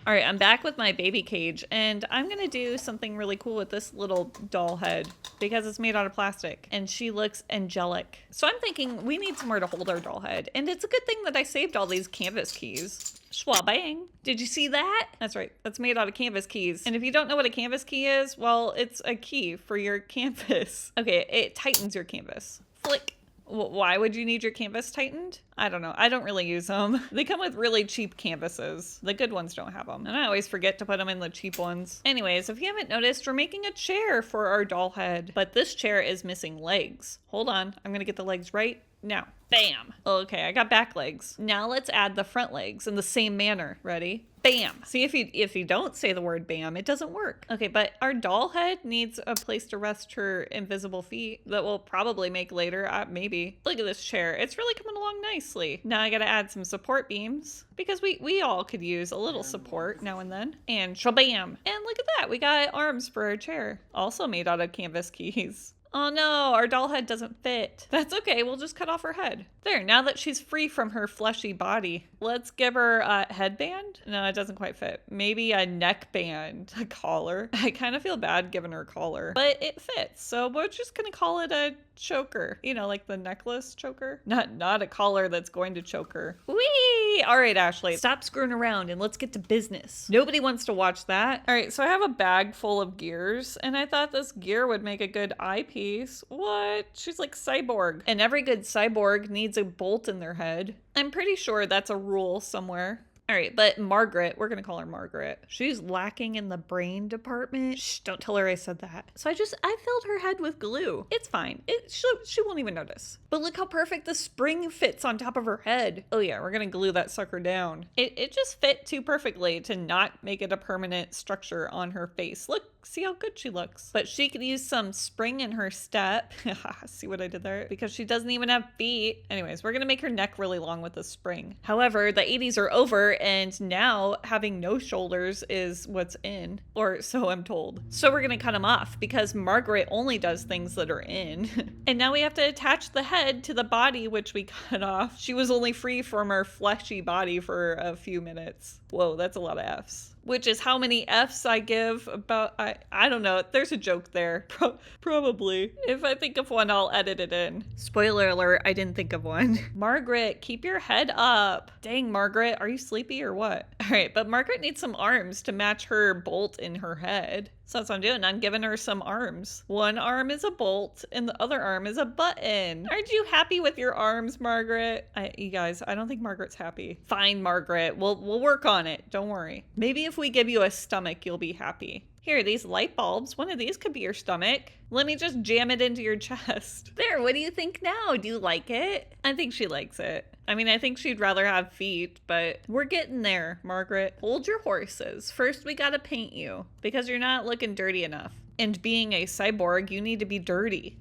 All right, I'm back with my baby cage, and I'm gonna do something really cool with this little doll head because it's made out of plastic and she looks angelic. So I'm thinking we need somewhere to hold our doll head, and it's a good thing that I saved all these canvas keys. Schwabang. Did you see that? That's right, that's made out of canvas keys. And if you don't know what a canvas key is, well, it's a key for your canvas. Okay, it tightens your canvas. Flick. Why would you need your canvas tightened? I don't know. I don't really use them. They come with really cheap canvases. The good ones don't have them. And I always forget to put them in the cheap ones. Anyways, if you haven't noticed, we're making a chair for our doll head. But this chair is missing legs. Hold on. I'm going to get the legs right now. Bam. Okay, I got back legs. Now let's add the front legs in the same manner. Ready? Bam. See, if you don't say the word bam, it doesn't work. Okay, but our doll head needs a place to rest her invisible feet that we'll probably make later. Maybe. Look at this chair. It's really coming along nicely. Now I gotta add some support beams because we all could use a little support now and then. And shabam. And look at that. We got arms for our chair. Also made out of canvas keys. Oh no, our doll head doesn't fit. That's okay, we'll just cut off her head. There, now that she's free from her fleshy body, let's give her a headband. No, it doesn't quite fit. Maybe a neckband, a collar. I kind of feel bad giving her a collar, but it fits. So we're just gonna call it a choker. You know, like the necklace choker. Not a collar that's going to choke her. Whee! All right, Ashley, stop screwing around and let's get to business. Nobody wants to watch that. All right, so I have a bag full of gears and I thought this gear would make a good eyepiece. What? She's like cyborg. And every good cyborg needs a bolt in their head. I'm pretty sure that's a rule somewhere. All right, but Margaret, we're going to call her Margaret. She's lacking in the brain department. Shh, don't tell her I said that. So I filled her head with glue. It's fine. She won't even notice. But look how perfect the spring fits on top of her head. Oh yeah, we're going to glue that sucker down. It just fit too perfectly to not make it a permanent structure on her face. Look, see how good she looks. But she could use some spring in her step. See what I did there? Because she doesn't even have feet. Anyways, we're going to make her neck really long with a spring. However, the 80s are over and now having no shoulders is what's in, or so I'm told. So we're gonna cut them off because Margaret only does things that are in. And now we have to attach the head to the body, which we cut off. She was only free from her fleshy body for a few minutes. Whoa, that's a lot of F's. Which is how many F's I give about, I don't know, there's a joke there. Probably. If I think of one, I'll edit it in. Spoiler alert, I didn't think of one. Margaret, keep your head up. Dang, Margaret, are you sleepy or what? All right, but Margaret needs some arms to match her bolt in her head. So that's what I'm doing. I'm giving her some arms. One arm is a bolt and the other arm is a button. Aren't you happy with your arms, Margaret? You guys, I don't think Margaret's happy. Fine, Margaret. We'll work on it. Don't worry. Maybe if we give you a stomach, you'll be happy. Here, these light bulbs. One of these could be your stomach. Let me just jam it into your chest. There, what do you think now? Do you like it? I think she likes it. I mean, I think she'd rather have feet, but we're getting there, Margaret. Hold your horses. First, we gotta paint you because you're not looking dirty enough. And being a cyborg, you need to be dirty,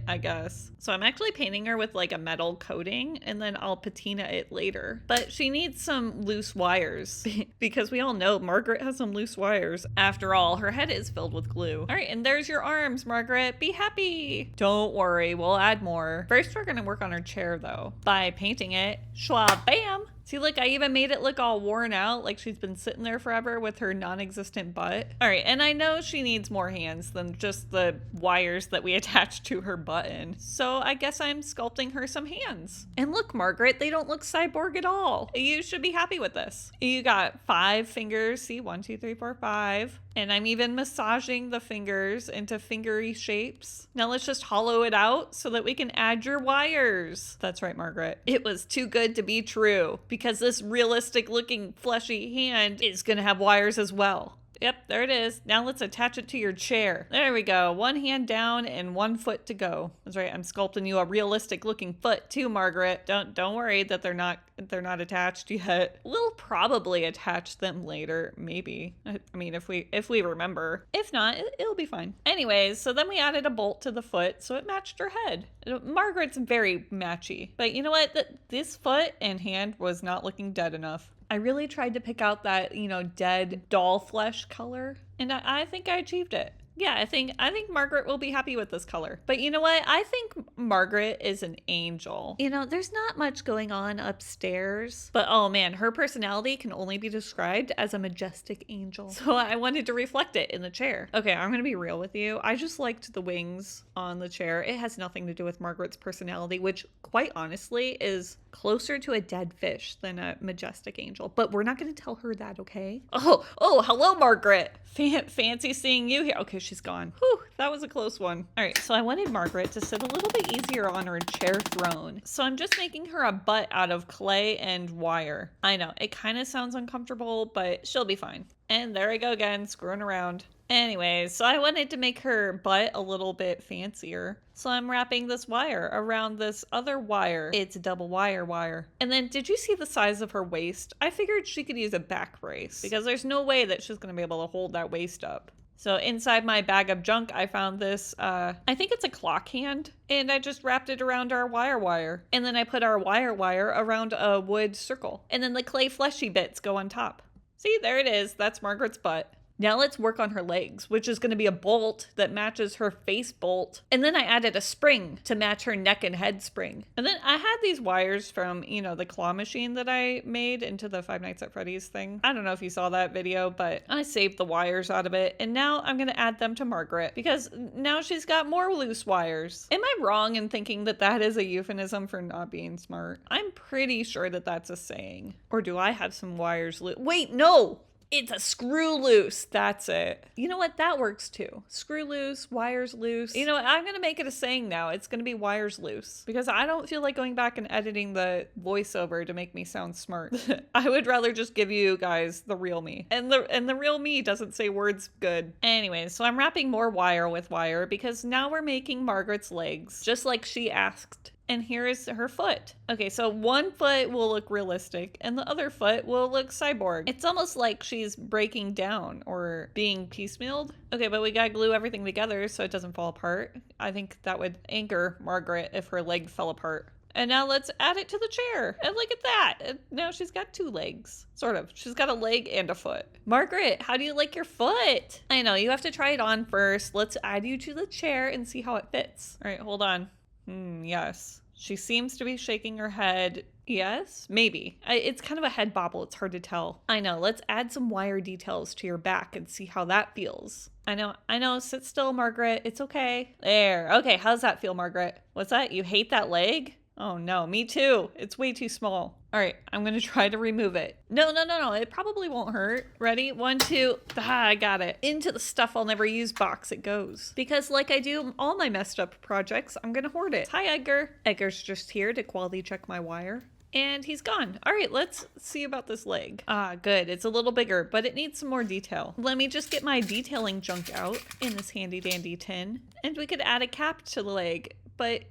I guess. So I'm actually painting her with like a metal coating and then I'll patina it later. But she needs some loose wires because we all know Margaret has some loose wires. After all, her head is filled with glue. All right, and there's your arms, Margaret. Be happy. Don't worry, we'll add more. First, we're gonna work on her chair though by painting it. Schwa, bam. See, look, I even made it look all worn out, like she's been sitting there forever with her non-existent butt. All right, and I know she needs more hands than just the wires that we attached to her button. So I guess I'm sculpting her some hands. And look, Margaret, they don't look cyborg at all. You should be happy with this. You got 5 fingers. See, 1, 2, 3, 4, 5. And I'm even massaging the fingers into fingery shapes. Now let's just hollow it out so that we can add your wires. That's right, Margaret. It was too good to be true because this realistic looking fleshy hand is gonna have wires as well. Yep, there it is. Now let's attach it to your chair. There we go. 1 hand down and 1 foot to go. That's right. I'm sculpting you a realistic looking foot too, Margaret. Don't worry that they're not attached yet. We'll probably attach them later, maybe. I mean, if we remember. If not, it'll be fine. Anyways, so then we added a bolt to the foot so it matched her head. Margaret's very matchy. But you know what? This foot and hand was not looking dead enough. I really tried to pick out that, dead doll flesh color, and I think I achieved it. Yeah, I think Margaret will be happy with this color. But you know what? I think Margaret is an angel. You know, there's not much going on upstairs, but oh man, her personality can only be described as a majestic angel. So I wanted to reflect it in the chair. Okay, I'm gonna be real with you. I just liked the wings on the chair. It has nothing to do with Margaret's personality, which quite honestly is closer to a dead fish than a majestic angel. But we're not gonna tell her that, okay? Oh, hello, Margaret. Fancy seeing you here. Okay, she's gone. Whew, that was a close one. All right, so I wanted Margaret to sit a little bit easier on her chair throne. So I'm just making her a butt out of clay and wire. I know, it kind of sounds uncomfortable, but she'll be fine. And there I go again, screwing around. Anyways, so I wanted to make her butt a little bit fancier. So I'm wrapping this wire around this other wire. It's a double wire. And then did you see the size of her waist? I figured she could use a back brace because there's no way that she's going to be able to hold that waist up. So inside my bag of junk, I found this, I think it's a clock hand, and I just wrapped it around our wire. And then I put our wire around a wood circle. And then the clay fleshy bits go on top. See, there it is. That's Margaret's butt. Now let's work on her legs, which is going to be a bolt that matches her face bolt. And then I added a spring to match her neck and head spring. And then I had these wires from, you know, the claw machine that I made into the Five Nights at Freddy's thing. I don't know if you saw that video, but I saved the wires out of it. And now I'm going to add them to Margaret because now she's got more loose wires. Am I wrong in thinking that that is a euphemism for not being smart? I'm pretty sure that that's a saying. Or do I have some wires loose? Wait, no! It's a screw loose. That's it. You know what? That works too. Screw loose, wires loose. You know what? I'm going to make it a saying now. It's going to be wires loose because I don't feel like going back and editing the voiceover to make me sound smart. I would rather just give you guys the real me. And the real me doesn't say words good. Anyways, so I'm wrapping more wire with wire because now we're making Margaret's legs just like she asked. And here is her foot. Okay, so one foot will look realistic and the other foot will look cyborg. It's almost like she's breaking down or being piecemealed. Okay, but we gotta glue everything together so it doesn't fall apart. I think that would anchor Margaret if her leg fell apart. And now let's add it to the chair. And look at that. And now she's got two legs. Sort of. She's got a leg and a foot. Margaret, how do you like your foot? I know, you have to try it on first. Let's add you to the chair and see how it fits. All right, hold on. Yes. She seems to be shaking her head. Yes, maybe. It's kind of a head bobble. It's hard to tell. I know. Let's add some wire details to your back and see how that feels. I know. Sit still, Margaret. It's okay. There. Okay, how's that feel, Margaret? What's that? You hate that leg? Oh no, me too. It's way too small. All right, I'm gonna try to remove it. No. It probably won't hurt. Ready? 1, 2. I got it. Into the stuff I'll never use box it goes. Because like I do all my messed up projects, I'm gonna hoard it. Hi, Edgar. Edgar's just here to quality check my wire. And he's gone. All right, let's see about this leg. Good. It's a little bigger, but it needs some more detail. Let me just get my detailing junk out in this handy dandy tin. And we could add a cap to the leg, but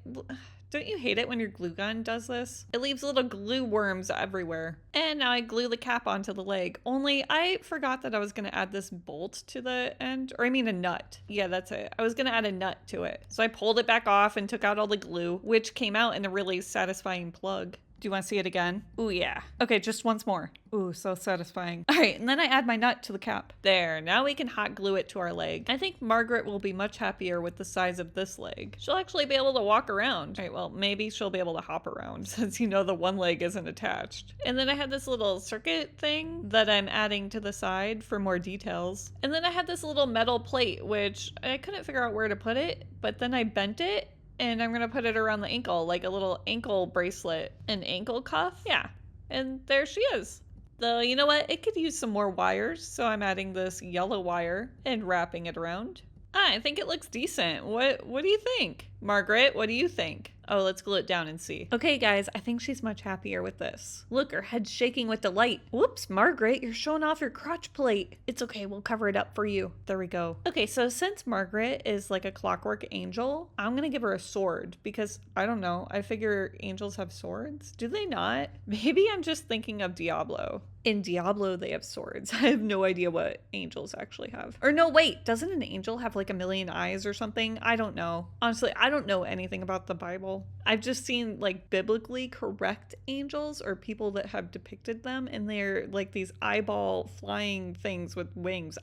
don't you hate it when your glue gun does this? It leaves little glue worms everywhere. And now I glue the cap onto the leg. Only I forgot that I was going to add this bolt to the end. Or I mean a nut. Yeah, that's it. I was going to add a nut to it. So I pulled it back off and took out all the glue, which came out in a really satisfying plug. Do you want to see it again? Ooh, yeah. Okay, just once more. Ooh, so satisfying. All right, and then I add my nut to the cap. There, now we can hot glue it to our leg. I think Margaret will be much happier with the size of this leg. She'll actually be able to walk around. All right, well, maybe she'll be able to hop around since, you know, the one leg isn't attached. And then I had this little circuit thing that I'm adding to the side for more details. And then I had this little metal plate, which I couldn't figure out where to put it, but then I bent it. And I'm going to put it around the ankle, like a little ankle bracelet. An ankle cuff? Yeah. And there she is. Though, you know what? It could use some more wires. So I'm adding this yellow wire and wrapping it around. I think it looks decent. What do you think? Margaret, what do you think? Oh, let's glue it down and see. Okay, guys, I think she's much happier with this. Look, her head's shaking with delight. Whoops, Margaret, you're showing off your crotch plate. It's okay, we'll cover it up for you. There we go. Okay, so since Margaret is like a clockwork angel, I'm gonna give her a sword because, I don't know, I figure angels have swords. Do they not? Maybe I'm just thinking of Diablo. In Diablo, they have swords. I have no idea what angels actually have. Or no, wait, doesn't an angel have like a million eyes or something? I don't know. Honestly, I don't know anything about the Bible. angel. I've just seen like biblically correct angels or people that have depicted them, and they're like these eyeball flying things with wings.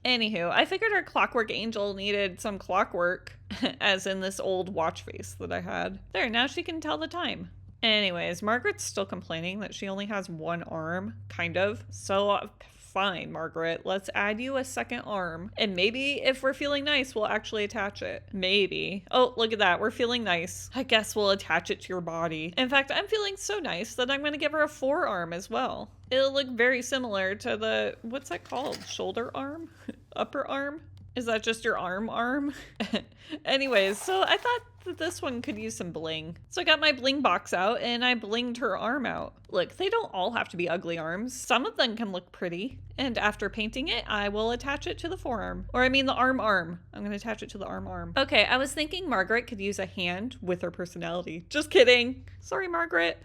Anywho, I figured our clockwork angel needed some clockwork, as in this old watch face that I had. There, now she can tell the time. Anyways, Margaret's still complaining that she only has one arm, kind of. So fine, Margaret, let's add you a second arm. And maybe if we're feeling nice, we'll actually attach it. Maybe. Oh, look at that. We're feeling nice. I guess we'll attach it to your body. In fact, I'm feeling so nice that I'm going to give her a forearm as well. It'll look very similar to the, what's that called? Shoulder arm? Upper arm? Is that just your arm? Anyways, so I thought that this one could use some bling. So I got my bling box out and I blinged her arm out. Look, they don't all have to be ugly arms. Some of them can look pretty. And after painting it, I will attach it to the forearm. Or I mean the arm. I'm going to attach it to the arm. Okay, I was thinking Margaret could use a hand with her personality. Just kidding. Sorry, Margaret.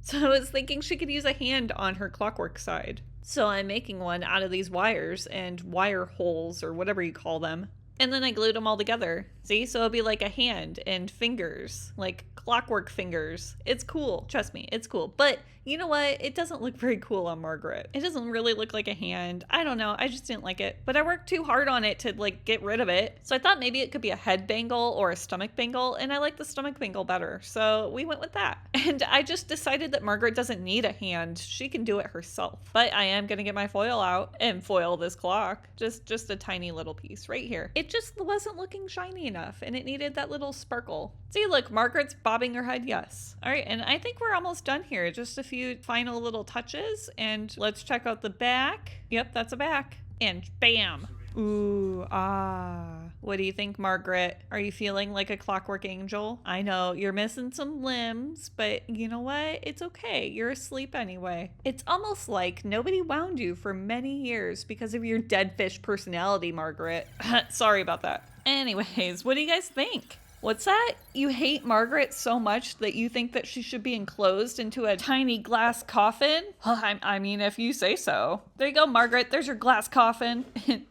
So I was thinking she could use a hand on her clockwork side. So I'm making one out of these wires and wire holes or whatever you call them. And then I glued them all together. See? So it'll be like a hand and fingers, like clockwork fingers. It's cool. Trust me, it's cool. But you know what? It doesn't look very cool on Margaret. It doesn't really look like a hand. I don't know. I just didn't like it. But I worked too hard on it to like get rid of it. So I thought maybe it could be a head bangle or a stomach bangle. And I like the stomach bangle better. So we went with that. And I just decided that Margaret doesn't need a hand. She can do it herself. But I am going to get my foil out and foil this clock. Just a tiny little piece right here. It just wasn't looking shiny enough and it needed that little sparkle. See, look, Margaret's bobbing her head yes. All right, and I think we're almost done here. Just a few final little touches and let's check out the back. Yep, that's a back. And bam. Ooh, ah. What do you think, Margaret? Are you feeling like a clockwork angel? I know you're missing some limbs, but you know what? It's okay. You're asleep anyway. It's almost like nobody wound you for many years because of your dead fish personality, Margaret. Sorry about that. Anyways, what do you guys think? What's that? You hate Margaret so much that you think that she should be enclosed into a tiny glass coffin? I mean, if you say so. There you go, Margaret. There's your glass coffin.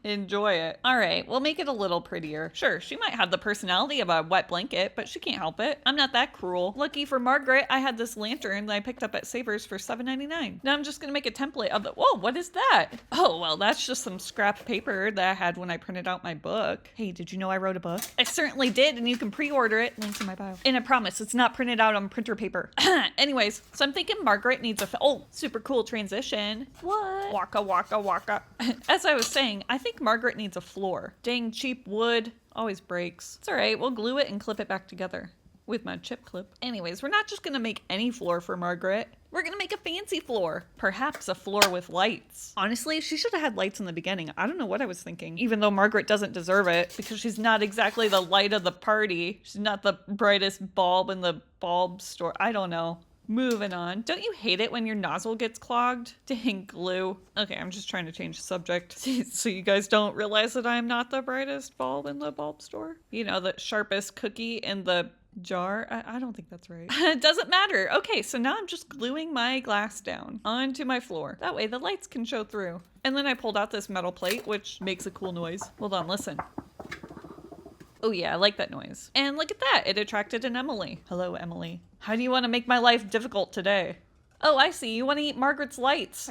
Enjoy it. All right, we'll make it a little prettier. Sure, she might have the personality of a wet blanket, but she can't help it. I'm not that cruel. Lucky for Margaret, I had this lantern that I picked up at Savers for $7.99. Now I'm just gonna make a template of the, whoa, what is that? Oh, well, that's just some scrap paper that I had when I printed out my book. Hey, did you know I wrote a book? I certainly did, and you can pre-order it. Links in my bio. And I promise it's not printed out on printer paper. Anyways, so I'm thinking Margaret needs a, oh, super cool transition. What? Waka waka waka. As I was saying, I think Margaret needs a floor. Dang, cheap wood always breaks. It's all right. We'll glue it and clip it back together with my chip clip. Anyways, we're not just gonna make any floor for Margaret. We're gonna make a fancy floor. Perhaps a floor with lights. Honestly, she should have had lights in the beginning. I don't know what I was thinking, even though Margaret doesn't deserve it because she's not exactly the light of the party. She's not the brightest bulb in the bulb store. I don't know. Moving on. Don't you hate it when your nozzle gets clogged? Dang, glue. Okay, I'm just trying to change the subject so you guys don't realize that I'm not the brightest bulb in the bulb store. You know, the sharpest cookie in the jar. I don't think that's right. It doesn't matter. Okay, so now I'm just gluing my glass down onto my floor. That way the lights can show through. And then I pulled out this metal plate, which makes a cool noise. Hold on, listen. Oh yeah, I like that noise. And look at that, it attracted an Emily. Hello, Emily. How do you want to make my life difficult today? Oh, I see. You want to eat Margaret's lights.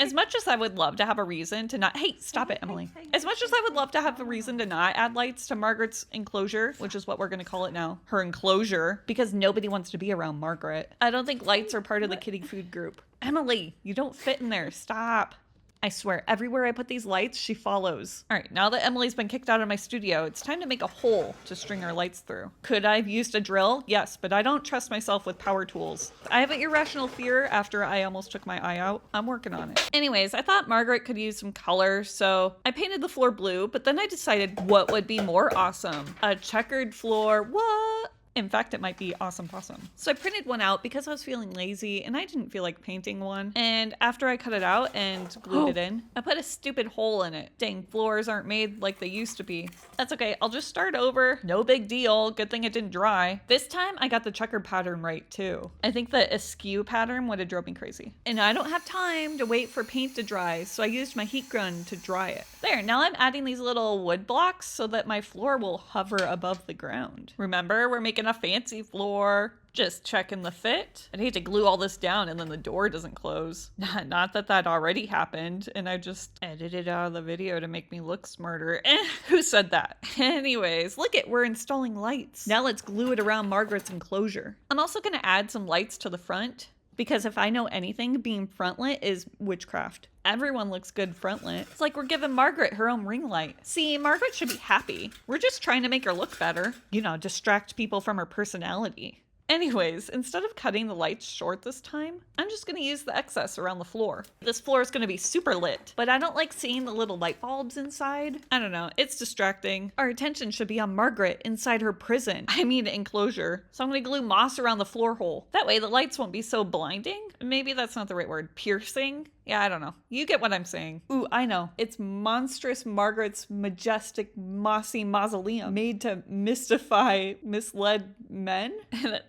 As much as I would love to have a reason to not... Hey, stop it, Emily. As much as I would love to have a reason to not add lights to Margaret's enclosure, which is what we're going to call it now, her enclosure, because nobody wants to be around Margaret. I don't think lights are part of the kitty food group. Emily, you don't fit in there. Stop. I swear, everywhere I put these lights, she follows. All right, now that Emily's been kicked out of my studio, it's time to make a hole to string our lights through. Could I have used a drill? Yes, but I don't trust myself with power tools. I have an irrational fear after I almost took my eye out. I'm working on it. Anyways, I thought Margaret could use some color, so I painted the floor blue, but then I decided what would be more awesome? A checkered floor. What? In fact, it might be awesome possum. So I printed one out because I was feeling lazy and I didn't feel like painting one. And after I cut it out and glued it in, I put a stupid hole in it. Dang, floors aren't made like they used to be. That's okay, I'll just start over. No big deal, good thing it didn't dry. This time I got the checkered pattern right too. I think the askew pattern would have drove me crazy. And I don't have time to wait for paint to dry, so I used my heat gun to dry it. There, now I'm adding these little wood blocks so that my floor will hover above the ground. Remember, we're making making a fancy floor. Just checking the fit. I'd hate to glue all this down and then the door doesn't close. Not that that already happened and I just edited out of the video to make me look smarter. Who said that? Anyways, look it, we're installing lights. Now let's glue it around Margaret's enclosure. I'm also gonna add some lights to the front because if I know anything, being frontlit is witchcraft. Everyone looks good frontlit. It's like we're giving Margaret her own ring light. See, Margaret should be happy. We're just trying to make her look better. You know, distract people from her personality. Anyways, instead of cutting the lights short this time, I'm just going to use the excess around the floor. This floor is going to be super lit, but I don't like seeing the little light bulbs inside. I don't know, it's distracting. Our attention should be on Margaret inside her prison. I mean enclosure. So I'm going to glue moss around the floor hole. That way the lights won't be so blinding. Maybe that's not the right word. Piercing? Yeah, I don't know. You get what I'm saying. Ooh, I know. It's monstrous Margaret's majestic mossy mausoleum made to mystify misled men.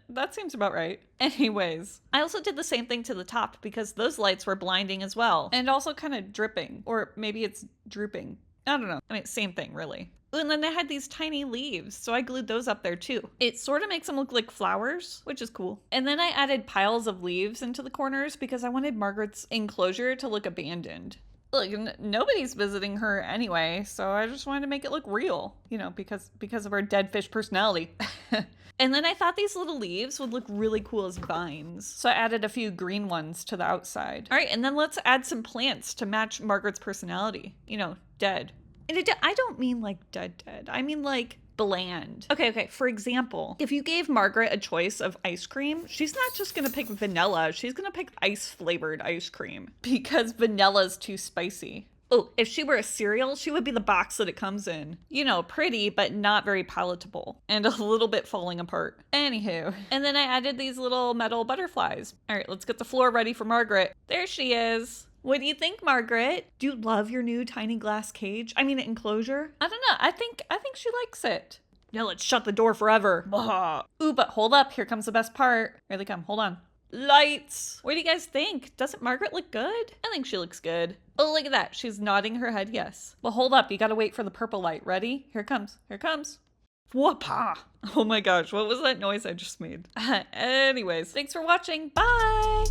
That seems about right. Anyways, I also did the same thing to the top because those lights were blinding as well. And also kind of dripping. Or maybe it's drooping. I don't know. I mean, same thing, really. Ooh, and then they had these tiny leaves, so I glued those up there too. It sort of makes them look like flowers, which is cool. And then I added piles of leaves into the corners because I wanted Margaret's enclosure to look abandoned. Look, nobody's visiting her anyway, so I just wanted to make it look real, you know, because of her dead fish personality. And then I thought these little leaves would look really cool as vines. So I added a few green ones to the outside. All right, and then let's add some plants to match Margaret's personality. You know, dead. And I don't mean like dead. I mean like bland. Okay. For example, if you gave Margaret a choice of ice cream, she's not just gonna pick vanilla. She's gonna pick ice flavored ice cream because vanilla's too spicy. Oh, if she were a cereal, she would be the box that it comes in. You know, pretty, but not very palatable. And a little bit falling apart. Anywho. And then I added these little metal butterflies. All right, let's get the floor ready for Margaret. There she is. What do you think, Margaret? Do you love your new tiny glass cage? I mean, enclosure? I don't know. I think she likes it. Now let's shut the door forever. Ooh, but hold up. Here comes the best part. Here they come. Hold on. Lights. What do you guys think? Doesn't Margaret look good? I think she looks good. Oh, look at that. She's nodding her head yes. Well, hold up. You gotta wait for the purple light. Ready? Here it comes. Here it comes. Whoop-ah. Oh my gosh. What was that noise I just made? Anyways, thanks for watching. Bye.